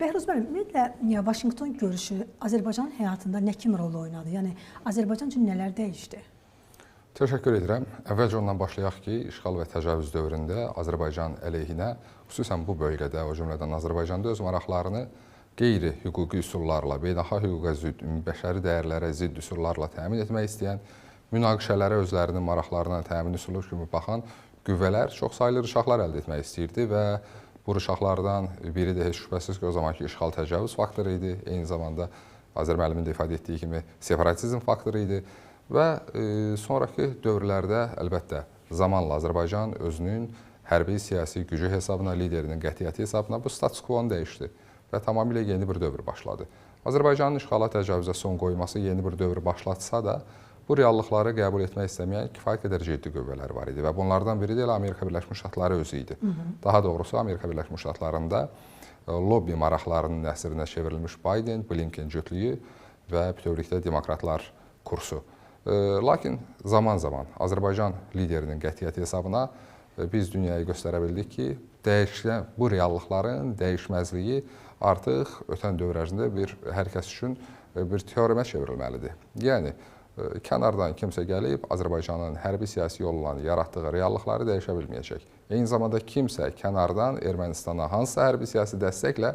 Bəhruz müəllim, ümumiyyətlə Vaşinqton görüşü Azərbaycanın həyatında nə kimi rol oynadı? Yəni Azərbaycan üçün nələr dəyişdi? Təşəkkür edirəm. Əvvəlcə ondan başlayaq ki, işğal və təcavüz dövründə Azərbaycan əleyhinə, xüsusən bu bölgədə, o cümlədən Azərbaycanda öz maraqlarını qeyri-hüquqi üsullarla, beynəlxalq hüquqa zidd, bəşəri dəyərlərə zidd üsullarla təmin etmək istəyən, münaqişələrə özlərinin maraqlarına təmin üsulu kimi baxan qüvvələr çoxsaylı rişaqlar əldə etmək istəyirdi və bu rişaqlardan biri də heç şübhəsiz ki, o zamanki işğal təcavüz faktoru idi. Eyni zamanda Azər müəllimin də ifadə etdiyi kimi separatizm faktoru idi. Və sonraki dövrlərdə əlbəttə zamanla Azərbaycan özünün hərbi siyasi gücü hesabına, liderinin qətiyyəti hesabına bu status quo-nu dəyişdi və tamamilə yeni bir dövr başladı. Azərbaycanın işğala təcavüzə son qoyması yeni bir dövr başlatsa da, bu reallıqları qəbul etmək istəməyən kifayət qədər ciddi qüvvələr var idi və bunlardan biri də elə Amerika Birləşmiş Ştatları özü idi. Daha doğrusu Amerika Birləşmiş Ştatlarında lobbi maraqlarının nəsirinə çevrilmiş Biden, Blinken cütlüyü və bütövlükdə demokratlar kursu. Lakin zaman-zaman Azərbaycan liderinin qətiyyəti hesabına biz dünyaya göstərə bildik ki, dəyişən bu reallıqların dəyişməzliyi artıq ötən dövr ərzində hər kəs üçün bir teoremə çevrilməlidir. Yəni, kənardan kimsə gəlib Azərbaycanın hərbi siyasi yolla yaratdığı reallıqları dəyişə bilməyəcək. Eyni zamanda kimsə kənardan Ermənistana hansısa hərbi siyasi dəstəklə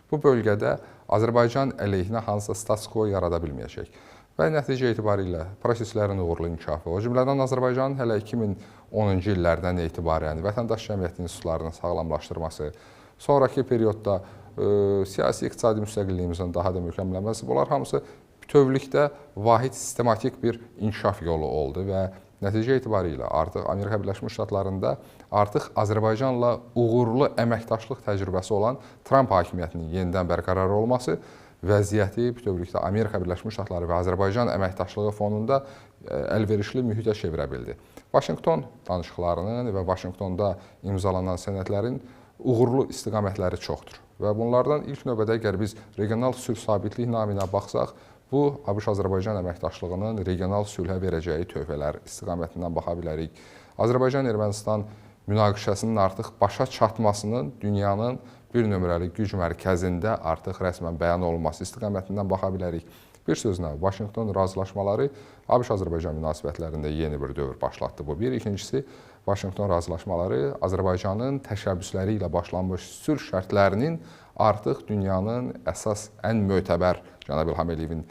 bu bölgədə Azərbaycan əleyhinə hansısa status quo yarada bilməyəcək. Və nəticə etibarilə proseslərin uğurlu inkişafı, o cümlədən Azərbaycanın hələ 2010-cu illərdən etibarən vətəndaş cəmiyyəti institutlarının sağlamlaşdırması, sonraki periodda siyasi-iqtisadi müstəqilliyimizin daha da möhkəmlənməsi, bunlar hamısı bütövlükdə vahid sistematik bir inkişaf yolu oldu və nəticə etibarilə artıq Amerika Birləşmiş Ştatlarında artıq Azərbaycanla uğurlu əməkdaşlıq təcrübəsi olan Tramp hakimiyyətinin yenidən bərqərar olması vəziyyəti bütövlükdə Amerika Birləşmiş Ştatları və Azərbaycan əməkdaşlığı fonunda əlverişli mühitə çevirə bildi. Vaşinqton danışıqlarının və Vaşinqtonda imzalanan sənədlərin uğurlu istiqamətləri çoxdur. Və bunlardan ilk növbədə əgər biz regional sülh sabitlik naminə baxsaq, bu ABŞ-Azərbaycan əməkdaşlığının regional sülhə verəcəyi töhfələr istiqamətindən baxa bilərik. Azərbaycan-Ermənistan münaqişəsinin artıq başa çatmasının dünyanın bir nömrəli güc mərkəzində artıq rəsmən bəyan olunması istiqamətindən baxa bilərik. Bir sözlə, Vaşinqton razılaşmaları ABŞ-Azərbaycan münasibətlərində yeni bir dövr başlatdı. Bu bir. İkincisi, Vaşinqton razılaşmaları Azərbaycanın təşəbbüsləri ilə başlanmış sülh şərtlərinin artıq dünyanın əsas ən mötəbər, cənab İlham Əliyevin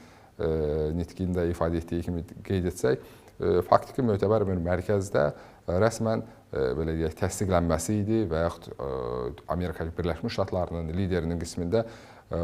nitqində ifadə etdiyi kimi qeyd etsək, faktiki mötəbər bir mərkəzdə rəsmən belə deyək, təsdiqlənməsi idi və yaxud Amerika Birləşmiş Ştatlarının liderinin qismində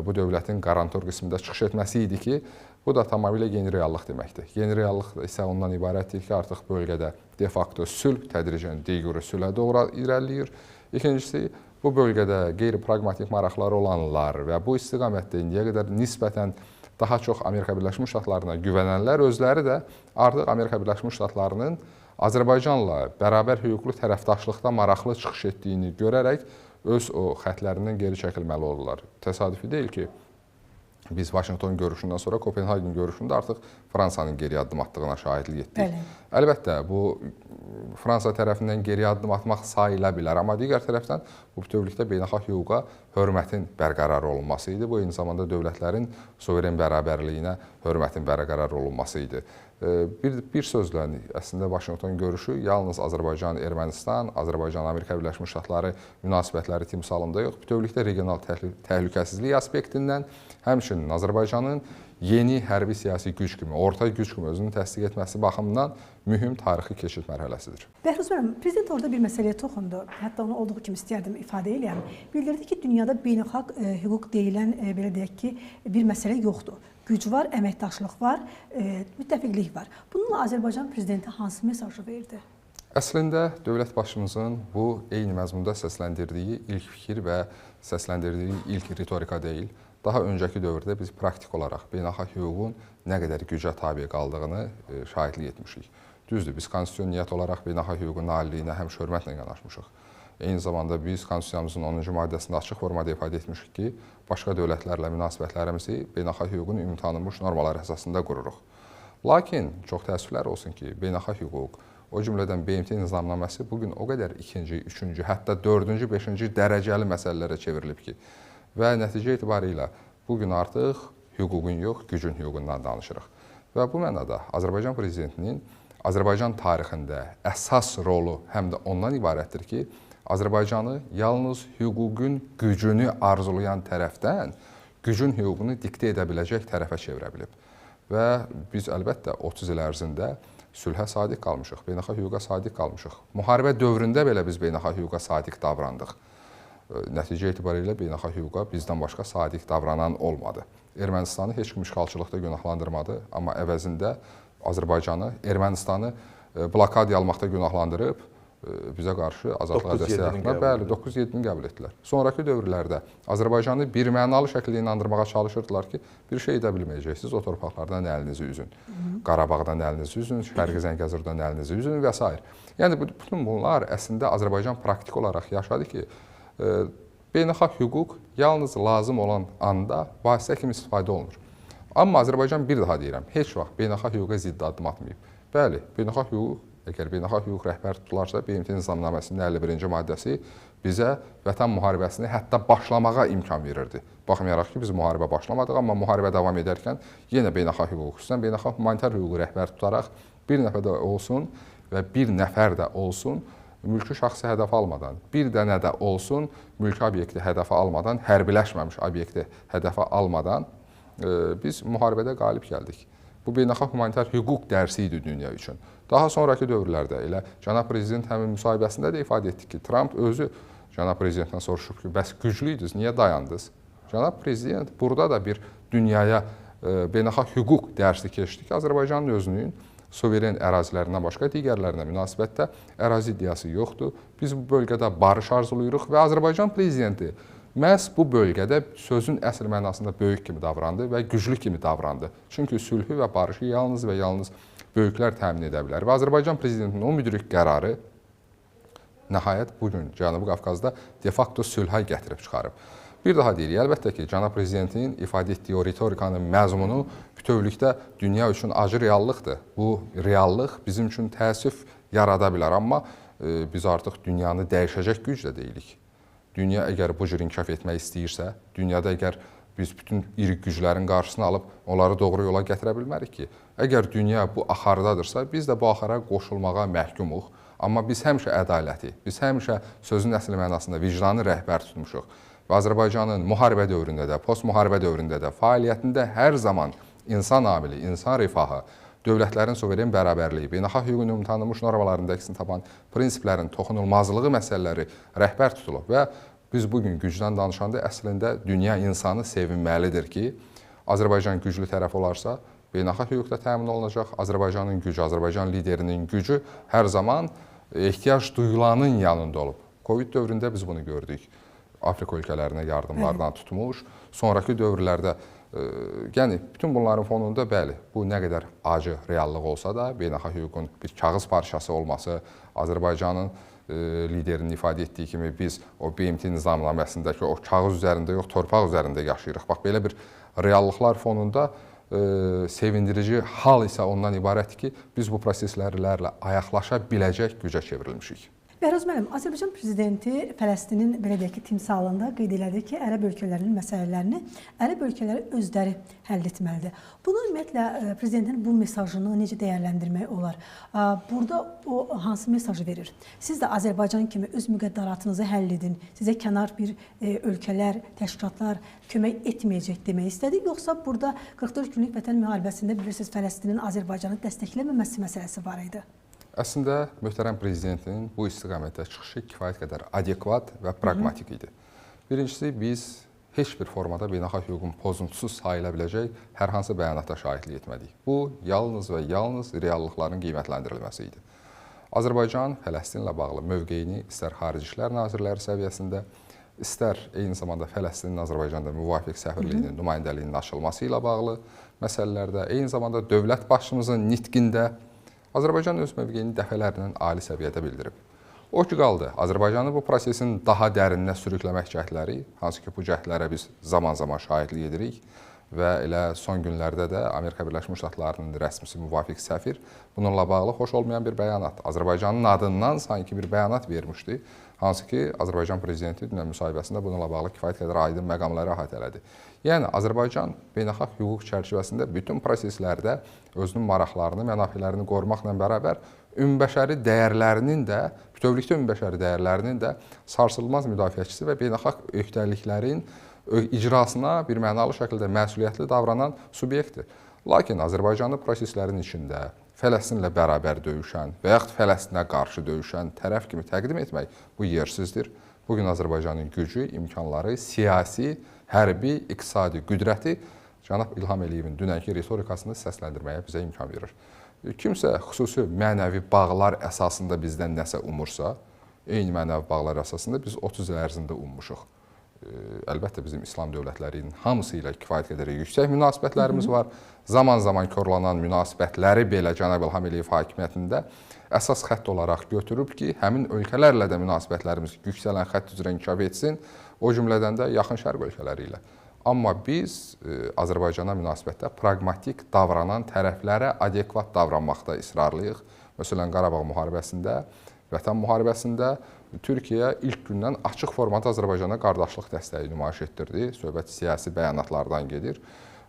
bu dövlətin qarantor qismində çıxış etməsi idi ki, bu da tamamilə yeni reallıq deməkdir. Yeni reallıq isə ondan ibarətdir ki, artıq bölgədə de facto sülh tədricən de jure sülhə doğru irəliləyir. İkincisi, bu bölgədə qeyri-praqmatik maraqları olanlar və bu istiqamətdə indiyə qədər nisbətən daha çox Amerika Birləşmiş Ştatlarına güvənənlər özləri də artıq Amerika Birləşmiş Ştatlarının Azərbaycanla bərabər hüquqlu tərəfdaşlıqda maraqlı çıxış etdiyini görərək öz o xətlərindən geri çəkilməli oldular. Təsadüfi deyil ki, biz Vaşinqton görüşündən sonra Kopenhagen görüşündə artıq Fransanın geri addım atdığına şahidlik etdik. Bəli. Əlbəttə, bu Fransa tərəfindən geri addım atmaq sayıla bilər, amma digər tərəfdən bu bütövlükdə beynəlxalq hüquqa hörmətin bərqərar olunması idi. Bu, eyni zamanda dövlətlərin suveren bərabərliyinə hörmətin bərqərar olunması idi. Bir sözlə, əslində Vaşinqton görüşü yalnız Azərbaycan-Ermənistan, Azərbaycan-Amerika Birləşmiş Ştatları münasibətləri timsalında yox, bütövlükdə regional təhlükəsizlik aspektindən, həmçinin Azərbaycanın yeni hərbi siyasi güc kimi, orta güc kimi özünü təsdiq etməsi baxımından mühüm tarixi keçid mərhələsidir. Bəhruz müəllim, prezident orada bir məsələyə toxundu. Hətta onu olduğu kimi istəyərdim ifadə eləyəm. Bildirdi ki, dünyada beynəlxalq hüquq deyilən, belə deyək ki, bir məsələ yoxdur. Güc var, əməkdaşlıq var, müttəfiqlik var. Bununla Azərbaycan prezidenti hansı mesajı verdi? Əslində, dövlət başımızın bu eyni məzmunda səsləndirdiyi ilk fikir və səsləndirdiyi ilk ritorika deyil. Daha öncəki dövrdə biz praktik olaraq beynəlxalq hüququn nə qədər gücə tabi qaldığını şahidlik etmişik. Düzdür, biz konstitusiyon niyyət olaraq beynəlxalq hüququn aliliyinə həmişə hörmətlə yanaşmışıq. Eyni zamanda biz konstitusiyamızın 10-cu maddəsində açıq formada ifadə etmişik ki, başqa dövlətlərlə münasibətlərimizi beynəlxalq hüququn ümumi tanınmış normalar əsasında qururuq. Lakin çox təəssüflər olsun ki, beynəlxalq hüquq, o cümlədən BMT nizamnaməsi bugün o qədər ikinci, üçüncü, hətta dördüncü, beşinci dərəcəli məsələlərə çevrilib ki, və nəticə etibarilə bugün artıq hüququn yox, gücün hüququndan danışırıq. Və bu mənada Azərbaycan prezidentinin Azərbaycan tarixində əsas rolu həm də ondan ibarətdir ki, Azərbaycanı yalnız hüququn gücünü arzulayan tərəfdən gücün hüququnu diktə edə biləcək tərəfə çevirə bilib. Və biz əlbəttə 30 il ərzində sülhə sadiq qalmışıq, beynəlxalq hüquqa sadiq qalmışıq. Müharibə dövründə belə biz beynəlxalq hüquqa sadiq davrandıq. Nəticə etibarilə beynəlxalq hüquqa bizdən başqa sadiq davranan olmadı. Ermənistanı heç kim işğalçılıqda günahlandırmadı, amma əvəzində Azərbaycanı, Ermənistanı blokadiya almaqda günahlandırıb, bizə qarşı azadlığa dəstək haqqında, bəli, 9-7-ni qəbul etdilər. Sonrakı dövrlərdə Azərbaycanı birmənalı şəkildə inandırmağa çalışırdılar ki, bir şey edə bilməyəcəksiniz, o torpaqlardan əlinizi üzün, Qarabağdan əlinizi üzün, Şərqi Zəngəzurdan əlinizi üzün və s. Yəni, bütün bunlar əslində Azərbaycan praktik olaraq yaşadı ki, beynəlxalq hüquq yalnız lazım olan anda vasitə kimi istifadə olunur. Amma Azərbaycan bir daha deyirəm, heç vaxt beynəlxalq hüquqa zidd addım atmayıb. Bəli, beynəlxalq hüquq, əgər beynəlxalq hüquq rəhbər tutularsa, BMT Nizamnaməsinin 51-ci maddəsi bizə vətən müharibəsini hətta başlamağa imkan verirdi. Baxmayaraq ki, biz müharibə başlamadıq, amma müharibə davam edərkən yenə beynəlxalq hüquq, xüsusən beynəlxalq humanitar hüququ rəhbər tutaraq bir nəfər də olsun və bir nəfər də olsun mülki şəxsi hədəf almadan, bir dənə də olsun mülki obyekti hədəfə almadan, hərbiləşməmiş obyekti hədəfə almadan biz müharibədə qalib gəldik. Bu beynəlxalq humanitar hüquq dərsi idi dünya üçün. Daha sonraki dövrlərdə elə cənab prezident həmin müsahibəsində də ifadə etdi ki, Trump özü cənab prezidentdən soruşub ki, bəs güclüydünüz, niyə dayandınız? Cənab prezident burada da bir dünyaya beynəlxalq hüquq dərsi keçdi ki, Azərbaycanın özünün suveren ərazilərindən başqa digərlərinə münasibətdə ərazi iddiası yoxdur. Biz bu bölgədə barış arzulayırıq və Azərbaycan prezidenti məhz bu bölgədə sözün əsl mənasında böyük kimi davrandı və güclü kimi davrandı. Çünki sülhü və barışı yalnız və yalnız böyüklər təmin edə bilər. Və Azərbaycan prezidentinin o müdrik qərarı nəhayət bugün Cənubi Qafqazda de facto sülhə gətirib çıxarıb. Bir daha deyirik, əlbəttə ki, cənab prezidentin ifadə etdiyi o ritorikanın məzmunu bütövlükdə dünya üçün acı reallıqdır. Bu reallıq bizim üçün təəssüf yarada bilər, amma biz artıq dünyanı dəyişəcək gücdə deyilik. Dünya əgər bu cür inkişaf etmək istəyirsə, dünyada əgər biz bütün iri güclərin qarşısını alıb onları doğru yola gətirə bilmərik ki, əgər dünya bu axardadırsa, biz də bu axara qoşulmağa məhkumuq. Amma biz həmişə ədaləti, biz həmişə sözün əsl mənasında vicdanı rəhbər tutmuşuq. Və Azərbaycanın müharibə dövründə də, post-müharibə dövründə də, fəaliyyətində hər zaman insan amili, insan rifahı, dövlətlərin suveren bərabərliyi, beynəlxalq hüququn ümumi tanınmış normalarında əksini tapan prinsiplərin toxunulmazlığı məsələləri rəhbər tutulub və biz bugün gücdən danışanda əslində dünya insanı sevinməlidir ki, Azərbaycan güclü tərəf olarsa, beynəlxalq hüquqda təmin olunacaq, Azərbaycanın gücü, Azərbaycan liderinin gücü hər zaman ehtiyac duyulanın yanında olub. Covid dövründə biz bunu gördük. Afrika ölkələrinə yardımlardan tutmuş, sonraki dövrlərdə, yəni bütün bunların fonunda bəli, bu nə qədər acı reallıq olsa da, beynəlxalq hüququn bir kağız parçası olması, Azərbaycanın liderinin ifadə etdiyi kimi biz o BMT nizamnaməsindəki o kağız üzərində yox, torpaq üzərində yaşayırıq. Bax, belə bir reallıqlar fonunda sevindirici hal isə ondan ibarətdir ki, biz bu proseslərlə ayaqlaşa biləcək gücə çevrilmişik. Bəhruz müəllim, Azərbaycan prezidenti Fələstinin belə deyək ki, timsalında qeyd elədi ki, ərəb ölkələrinin məsələlərini ərəb ölkələri özləri həll etməlidir. Bunu ümumiyyətlə prezidentin bu mesajını necə dəyərləndirmək olar? Burada o hansı mesajı verir? Siz də Azərbaycan kimi öz müqəddəratınızı həll edin, sizə kənar bir ölkələr, təşkilatlar kömək etməyəcək demək istədik, yoxsa burada 44 günlük vətən müharibəsində bilirsiniz Fələstinin Azərbaycanı dəstəkləməməsi məsələsi var idi? Əslində, möhtərəm prezidentin bu istiqamətdə çıxışı kifayət qədər adekvat və praqmatik idi. Birincisi, biz heç bir formada beynəlxalq hüququn pozuntusuz sayıla biləcək hər hansı bəyanata şahidlik etmədik. Bu, yalnız və yalnız reallıqların qiymətləndirilməsi idi. Azərbaycan Fələstinlə bağlı mövqeyini istər Xarici İşlər Nazirləri səviyyəsində, istər eyni zamanda Fələstinin Azərbaycanda müvafiq səfirliyinin nümayəndəliyinin açılması ilə bağlı məsələlərdə, eyni zamanda dövlət başçımızın nitqində Azərbaycan öz mövqeyini dəfələrlə ali səviyyədə bildirib. O ki qaldı, Azərbaycanı bu prosesin daha dərininə sürükləmək cəhdləri, hansı ki bu cəhdlərə biz zaman-zaman şahidlik edirik və elə son günlərdə də Amerika Birləşmiş Ştatlarının rəsmisi müvafiq səfir bununla bağlı xoş olmayan bir bəyanat, Azərbaycanın adından sanki bir bəyanat vermişdi. Hansı ki, Azərbaycan Prezidenti dünən müsahibəsində bununla bağlı kifayət qədər aydın məqamları əhatə elədi. Yəni, Azərbaycan beynəlxalq hüquq çərçivəsində bütün proseslərdə özünün maraqlarını, mənafələrini qorumaqla bərabər ümumbəşəri dəyərlərinin də, bütövlükdə ümumbəşəri dəyərlərinin də sarsılmaz müdafiəçisi və beynəlxalq öhdəliklərin icrasına bir mənalı şəkildə məsuliyyətli davranan subyektdir. Lakin Azərbaycanı proseslərin içində Fələstinlə bərabər döyüşən və yaxud Fələstinə qarşı döyüşən tərəf kimi təqdim etmək bu yersizdir. Bugün Azərbaycanın gücü, imkanları, siyasi, hərbi, iqtisadi qüdrəti cənab İlham Əliyevin dünənki ritorikasını səsləndirməyə bizə imkan verir. Kimsə xüsusi mənəvi bağlar əsasında bizdən nəsə umursa, eyni mənəvi bağlar əsasında biz 30 il ərzində ummuşuq. Əlbəttə bizim İslam dövlətlərinin hamısı ilə kifayət qədər yüksək münasibətlərimiz var. Zaman-zaman korlanan münasibətləri belə cənab İlham Əliyev hakimiyyətində əsas xətt olaraq götürüb ki, həmin ölkələrlə də münasibətlərimiz yüksələn xətt üzrə inkişaf etsin, o cümlədən də yaxın şərq ölkələri ilə. Amma biz Azərbaycana münasibətdə praqmatik davranan tərəflərə adekvat davranmaqda israrlıyıq. Məsələn, Qarabağ müharibəsində, Vətən müharibəsində Türkiyə ilk gündən açıq formada Azərbaycana qardaşlıq dəstəyi nümayiş etdirdi. Söhbət siyasi bəyanatlardan gedir.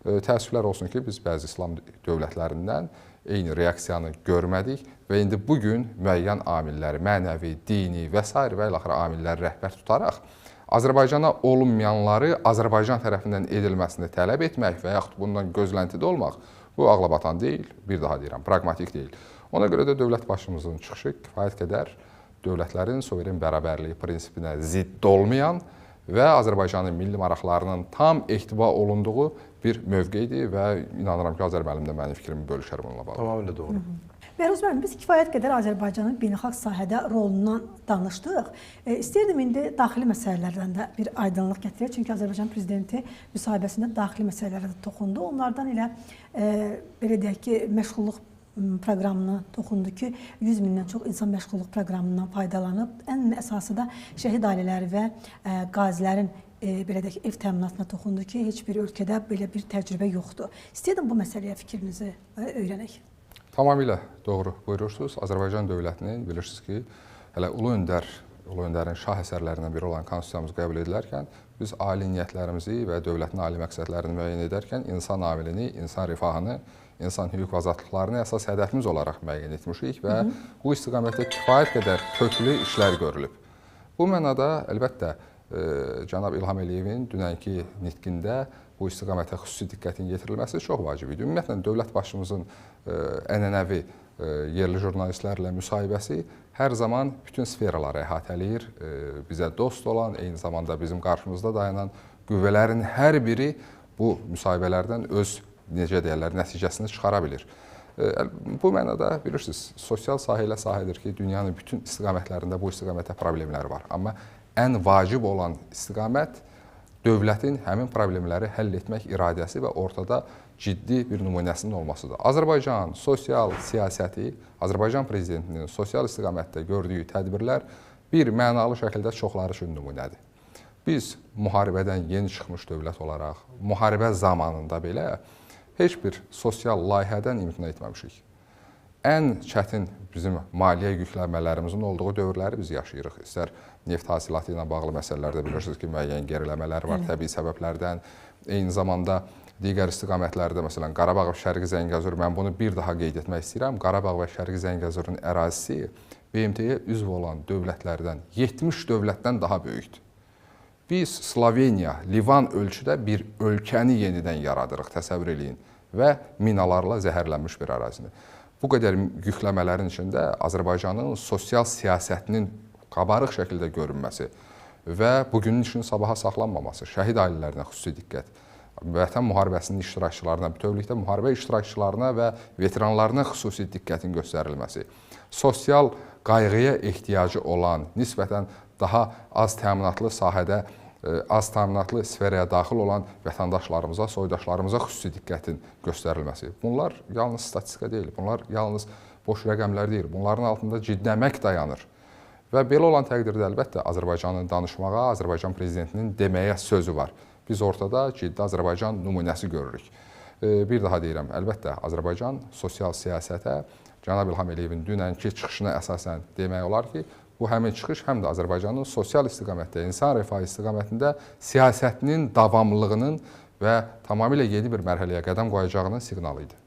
Təəssüflər olsun ki, biz bəzi İslam dövlətlərindən eyni reaksiyanı görmədik və indi bugün müəyyən amilləri, mənəvi, dini və s. və ilaxır amilləri rəhbər tutaraq Azərbaycana olunmayanları Azərbaycan tərəfindən edilməsini tələb etmək və yaxud bundan gözləntidə olmaq bu ağlabatan deyil, bir daha deyirəm, praqmatik deyil. Ona görə də dövlət başımızın çıxışı kifayət qədər dövlətlərin suveren bərabərliyi prinsipinə zidd olmayan və Azərbaycanın milli maraqlarının tam ehtiva olunduğu bir mövqedir və inanıram ki, Azər müəllim də mənim fikrimi bölüşər bununla bağlı. Tamamilə doğru. Bəhruz müəllim, biz kifayət qədər Azərbaycanın beynəlxalq sahədə rolundan danışdıq. İstəyirdim indi daxili məsələlərdən də bir aydınlıq gətirək. Çünki Azərbaycan Prezidenti müsahibəsində daxili məsələlərə də toxundu. Onlardan elə belə deyək ki, məşğulluq proqramına toxundu ki, 100 mindən çox insan məşğulluq proqramından faydalanıb. Ən əsası da şəhid ailələri və qazilərin belə deyək, ev təminatına toxundu ki, heç bir ölkədə belə bir təcrübə yoxdur. İstəyirdim bu məsələyə fikrinizi öyrənək. Tamamilə doğru buyurursunuz. Azərbaycan dövlətinin bilirsiniz ki, hələ Ulu Öndərin şah əsərlərindən biri olan konstitusiyamız qəbul edilərkən biz ali niyyətlərimizi və dövlətin ali məqsədlərini müəyyən edərkən insan amilini, insan rifahını, insan hüquq və azadlıqlarını əsas hədəfimiz olaraq müəyyən etmişik və bu istiqamətdə kifayət qədər köklü işlər görülüb. Bu mənada əlbəttə cənab İlham Əliyevin dünənki nitqində bu istiqamətə xüsusi diqqətin yetirilməsi çox vacib idi. Ümumiyyətlə, dövlət başçımızın ənənəvi yerli jurnalistlərlə müsahibəsi hər zaman bütün sferaları əhatələyir. Bizə dost olan, eyni zamanda bizim qarşımızda dayanan qüvvələrin hər biri bu müsahibələrdən öz necə deyərlər, nəticəsini çıxara bilir. Bu mənada bilirsiniz, sosial sahə elə sahədir ki, dünyanın bütün istiqamətlərində bu istiqamətə problemlər var. Amma ən vacib olan istiqamət dövlətin həmin problemləri həll etmək iradəsi və ortada ciddi bir nümunəsinin olmasıdır. Azərbaycan sosial siyasəti, Azərbaycan Prezidentinin sosial istiqamətdə gördüyü tədbirlər bir mənalı şəkildə çoxları üçün nümunədir. Biz müharibədən yeni çıxmış dövlət olaraq, müharibə zamanında belə heç bir sosial layihədən imtina etməmişik. Ən çətin bizim maliyyə yüklənmələrimizin olduğu dövrləri biz yaşayırıq. İstər neft hasilatı ilə bağlı məsələlərdə bilirsiniz ki, müəyyən geriləmələr var təbii səbəblərdən. Eyni zamanda digər istiqamətlərdə, məsələn, Qarabağ və Şərqi Zəngəzur, mən bunu bir daha qeyd etmək istəyirəm. Qarabağ və Şərqi Zəngəzurun ərazisi BMT-yə üzv olan dövlətlərdən, 70 dövlətdən daha böyükdür. Biz Sloveniya, Livan ölçüdə bir ölkəni yenidən yaradırıq, təsəvvür eləyin, və minalarla zəhərlənmiş bir ərazini. Bu qədər yükləmələrin içində Azərbaycanın sosial siyasətinin qabarıq şəkildə görünməsi və bugünün işinin sabaha saxlanmaması, şəhid ailələrinə xüsusi diqqət, Vətən müharibəsinin iştirakçılarına, bütövlükdə müharibə iştirakçılarına və veteranlarına xüsusi diqqətin göstərilməsi, sosial qayğıya ehtiyacı olan, nisbətən daha az təminatlı sahədə, az təminatlı sferaya daxil olan vətəndaşlarımıza, soydaşlarımıza xüsusi diqqətin göstərilməsi. Bunlar yalnız statistika deyil, bunlar yalnız boş rəqəmlər deyil, bunların altında ciddi əmək dayanır. Və belə olan təqdirdə əlbəttə Azərbaycanın danışmağa, Azərbaycan Prezidentinin deməyə sözü var. Biz ortada ciddi Azərbaycan nümunəsi görürük. Bir daha deyirəm, əlbəttə Azərbaycan sosial siyasətə cənab İlham Əliyevin dünənki çıxışına əsasən demək olar ki, Bu həmin çıxış həm də Azərbaycanın sosial istiqamətdə, insan rifahı istiqamətində siyasətinin davamlılığının və tamamilə yeni bir mərhələyə qədəm qoyacağının siqnalı idi.